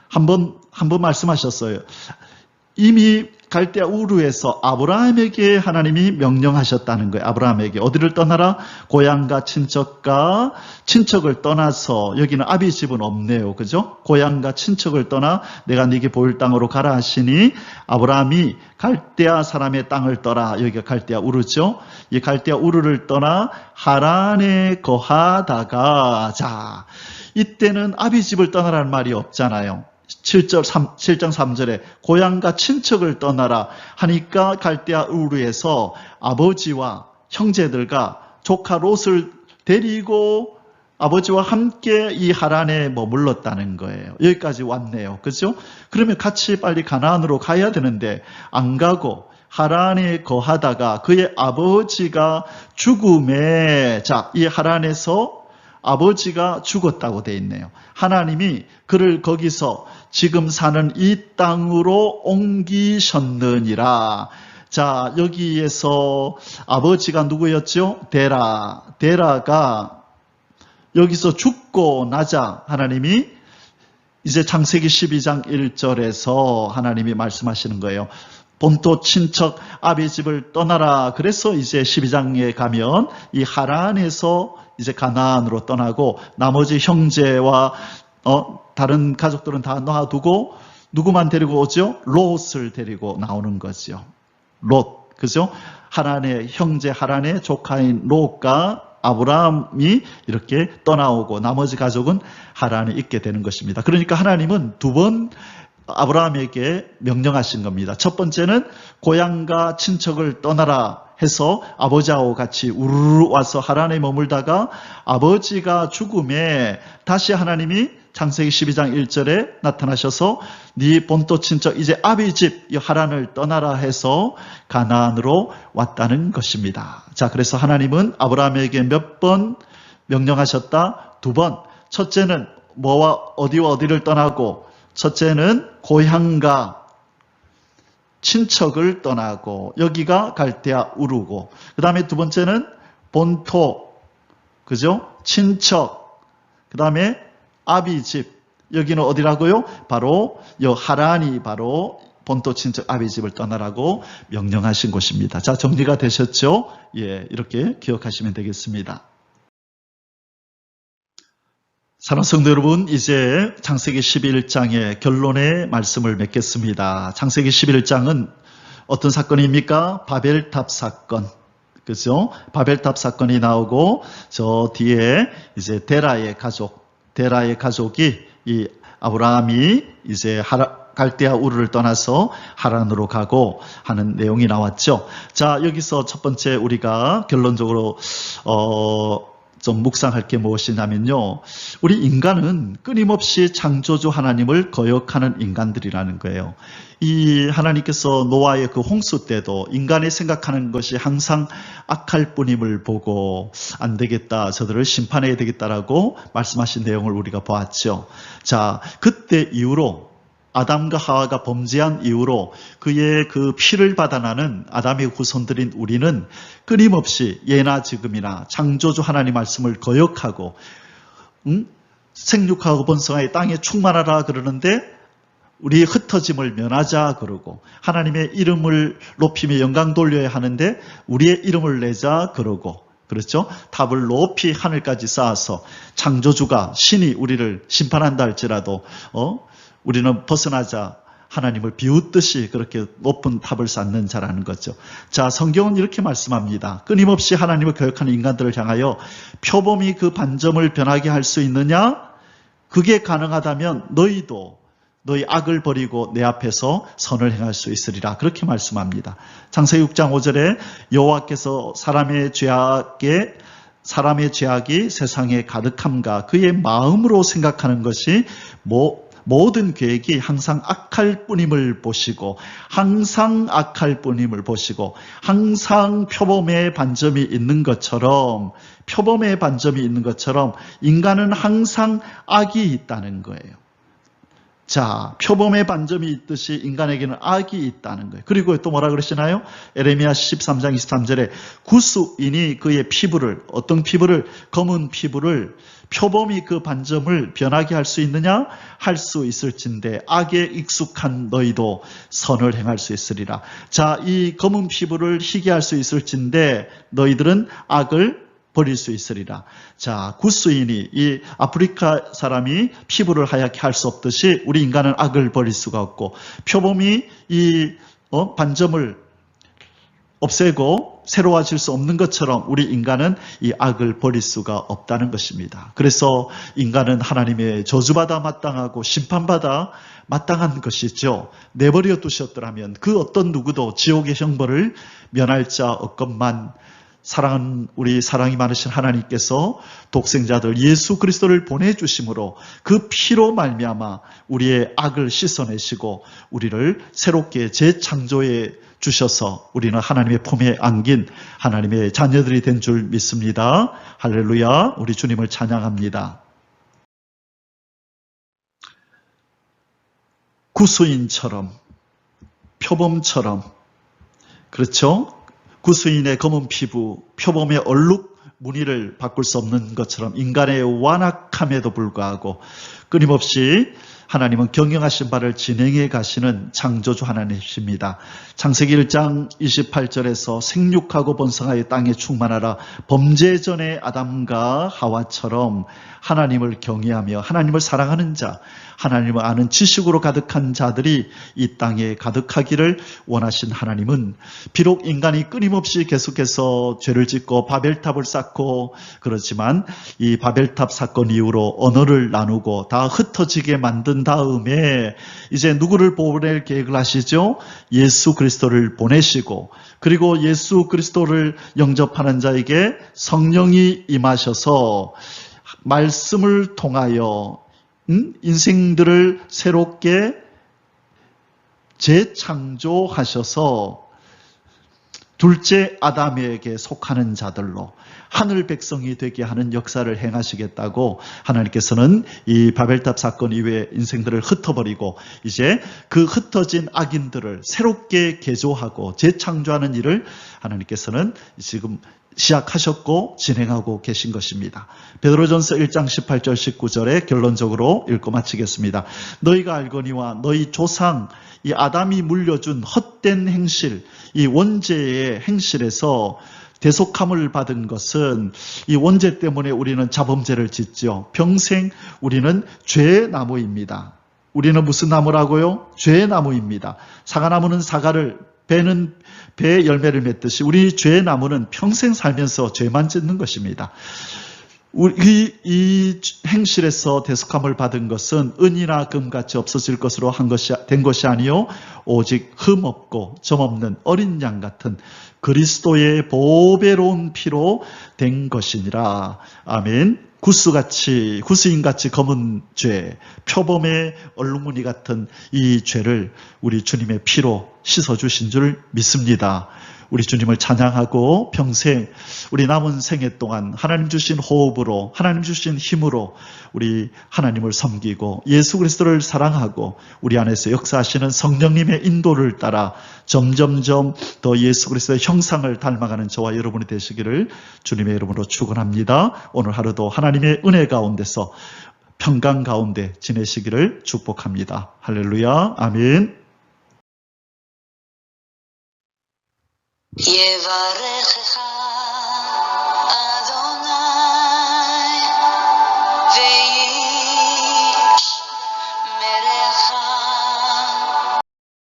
한번 말씀하셨어요. 이미 갈대아 우르에서 아브라함에게 하나님이 명령하셨다는 거예요. 아브라함에게 어디를 떠나라? 고향과 친척을 떠나서, 여기는 아비 집은 없네요. 그죠? 고향과 친척을 떠나 내가 네게 보일 땅으로 가라 하시니, 아브라함이 갈대아 사람의 땅을 떠나, 여기가 갈대아 우르죠. 이 갈대아 우르를 떠나 하란에 거하다가, 자, 이때는 아비 집을 떠나라는 말이 없잖아요. 7장 3절에 고향과 친척을 떠나라 하니까 갈대아 우르에서 아버지와 형제들과 조카 롯을 데리고 아버지와 함께 이 하란에 머물렀다는 거예요. 여기까지 왔네요. 그죠? 그러면 같이 빨리 가나안으로 가야 되는데 안 가고 하란에 거하다가 그의 아버지가 죽음에, 자, 이 하란에서 아버지가 죽었다고 돼 있네요. 하나님이 그를 거기서 지금 사는 이 땅으로 옮기셨느니라. 자, 여기에서 아버지가 누구였죠? 데라가 여기서 죽고 나자 하나님이 이제 창세기 12장 1절에서 하나님이 말씀하시는 거예요. 본토 친척 아비 집을 떠나라. 그래서 이제 12장에 가면 이 하란에서 이제 가나안으로 떠나고 나머지 형제와 다른 가족들은 다 놔두고 누구만 데리고 오죠? 롯을 데리고 나오는 거죠. 롯, 그죠? 하란의 형제 하란의 조카인 롯과 아브라함이 이렇게 떠나오고 나머지 가족은 하란에 있게 되는 것입니다. 그러니까 하나님은 두 번 아브라함에게 명령하신 겁니다. 첫 번째는 고향과 친척을 떠나라 해서 아버지하고 같이 우르르 와서 하란에 머물다가 아버지가 죽음에 다시 하나님이 창세기 12장 1절에 나타나셔서 네 본토 친척 이제 아비 집 하란을 떠나라 해서 가나안으로 왔다는 것입니다. 자, 그래서 하나님은 아브라함에게 몇 번 명령하셨다? 두 번. 첫째는 뭐와 어디를 떠나고, 첫째는 고향과 친척을 떠나고, 여기가 갈대아 우르고, 그 다음에 두 번째는 본토, 그죠? 친척, 그 다음에 아비 집, 여기는 어디라고요? 바로 하란이 바로 본토 친척 아비 집을 떠나라고 명령하신 곳입니다. 자, 정리가 되셨죠? 예, 이렇게 기억하시면 되겠습니다. 사랑하는 성도 여러분, 이제 창세기 11장의 결론의 말씀을 맺겠습니다. 창세기 11장은 어떤 사건입니까? 바벨탑 사건. 그죠? 바벨탑 사건이 나오고, 저 뒤에 이제 데라의 가족이 이 아브라함이 이제 갈대아 우르를 떠나서 하란으로 가고 하는 내용이 나왔죠. 자, 여기서 첫 번째 우리가 결론적으로 좀 묵상할 게 무엇이냐면요. 우리 인간은 끊임없이 창조주 하나님을 거역하는 인간들이라는 거예요. 이 하나님께서 노아의 그 홍수 때도 인간이 생각하는 것이 항상 악할 뿐임을 보고 안 되겠다, 저들을 심판해야 되겠다라고 말씀하신 내용을 우리가 보았죠. 자, 그때 이후로 아담과 하와가 범죄한 이후로 그의 그 피를 받아나는 아담의 후손들인 우리는 끊임없이 예나 지금이나 창조주 하나님 말씀을 거역하고 생육하고 번성하여 땅에 충만하라 그러는데 우리의 흩어짐을 면하자 그러고, 하나님의 이름을 높이며 영광 돌려야 하는데 우리의 이름을 내자 그러고, 그렇죠? 탑을 높이 하늘까지 쌓아서 창조주가 신이 우리를 심판한다 할지라도 우리는 벗어나자 하나님을 비웃듯이 그렇게 높은 탑을 쌓는 자라는 거죠. 자, 성경은 이렇게 말씀합니다. 끊임없이 하나님을 거역하는 인간들을 향하여 표범이 그 반점을 변하게 할 수 있느냐? 그게 가능하다면 너희도 너희 악을 버리고 내 앞에서 선을 행할 수 있으리라. 그렇게 말씀합니다. 창세기 6장 5절에 여호와께서 사람의 죄악이 세상에 가득함과 그의 마음으로 생각하는 것이 모든 계획이 항상 악할 뿐임을 보시고, 항상 표범의 반점이 있는 것처럼 인간은 항상 악이 있다는 거예요. 자, 표범의 반점이 있듯이 인간에게는 악이 있다는 거예요. 그리고 또 뭐라 그러시나요? 에레미야 13장 23절에 구수인이 그의 피부를, 어떤 피부를, 검은 피부를, 표범이 그 반점을 변하게 할 수 있느냐? 할 수 있을진데 악에 익숙한 너희도 선을 행할 수 있으리라. 자, 이 검은 피부를 희게 할 수 있을진데 너희들은 악을 버릴 수 있으리라. 자, 구스인이, 이 아프리카 사람이 피부를 하얗게 할 수 없듯이 우리 인간은 악을 버릴 수가 없고, 표범이 이 반점을 없애고 새로워질 수 없는 것처럼 우리 인간은 이 악을 버릴 수가 없다는 것입니다. 그래서 인간은 하나님의 저주받아 마땅하고 심판받아 마땅한 것이죠. 내버려 두셨더라면 그 어떤 누구도 지옥의 형벌을 면할 자 없건만 사랑하는 우리 사랑이 많으신 하나님께서 독생자들 예수 그리스도를 보내주심으로 그 피로 말미암아 우리의 악을 씻어내시고 우리를 새롭게 재창조해 주셔서 우리는 하나님의 품에 안긴 하나님의 자녀들이 된 줄 믿습니다. 할렐루야. 우리 주님을 찬양합니다. 구수인처럼, 표범처럼, 그렇죠? 구수인의 검은 피부, 표범의 얼룩 무늬를 바꿀 수 없는 것처럼 인간의 완악함에도 불구하고 끊임없이 하나님은 경영하신 바를 진행해 가시는 창조주 하나님이십니다. 창세기 1장 28절에서 생육하고 번성하여 땅에 충만하라. 범죄 전에 아담과 하와처럼 하나님을 경외하며 하나님을 사랑하는 자, 하나님을 아는 지식으로 가득한 자들이 이 땅에 가득하기를 원하신 하나님은 비록 인간이 끊임없이 계속해서 죄를 짓고 바벨탑을 쌓고 그렇지만 이 바벨탑 사건 이후로 언어를 나누고 다 흩어지게 만든 다음에 이제 누구를 보낼 계획을 하시죠? 예수 그리스도를 보내시고 그리고 예수 그리스도를 영접하는 자에게 성령이 임하셔서 말씀을 통하여 인생들을 새롭게 재창조하셔서 둘째 아담에게 속하는 자들로 하늘 백성이 되게 하는 역사를 행하시겠다고 하나님께서는 이 바벨탑 사건 이후에 인생들을 흩어버리고 이제 그 흩어진 악인들을 새롭게 개조하고 재창조하는 일을 하나님께서는 지금 시작하셨고 진행하고 계신 것입니다. 베드로전서 1장 18절 19절에 결론적으로 읽고 마치겠습니다. 너희가 알거니와 너희 조상 이 아담이 물려준 헛된 행실, 이 원죄의 행실에서 대속함을 받은 것은 이 원죄 때문에 우리는 자범죄를 짓죠. 평생 우리는 죄의 나무입니다. 우리는 무슨 나무라고요? 죄의 나무입니다. 사과나무는 사과를, 배는 배의 열매를 맺듯이 우리 죄의 나무는 평생 살면서 죄만 짓는 것입니다. 이 행실에서 대속함을 받은 것은 은이나 금같이 없어질 것으로 된 것이 아니요 오직 흠 없고 점 없는 어린 양 같은 그리스도의 보배로운 피로 된 것이니라. 아멘. 구스인같이 검은 죄, 표범의 얼룩무늬 같은 이 죄를 우리 주님의 피로 씻어주신 줄 믿습니다. 우리 주님을 찬양하고 평생 우리 남은 생애 동안 하나님 주신 호흡으로 하나님 주신 힘으로 우리 하나님을 섬기고 예수 그리스도를 사랑하고 우리 안에서 역사하시는 성령님의 인도를 따라 점점점 더 예수 그리스도의 형상을 닮아가는 저와 여러분이 되시기를 주님의 이름으로 축원합니다. 오늘 하루도 하나님의 은혜 가운데서 평강 가운데 지내시기를 축복합니다. 할렐루야. 아멘. יברכך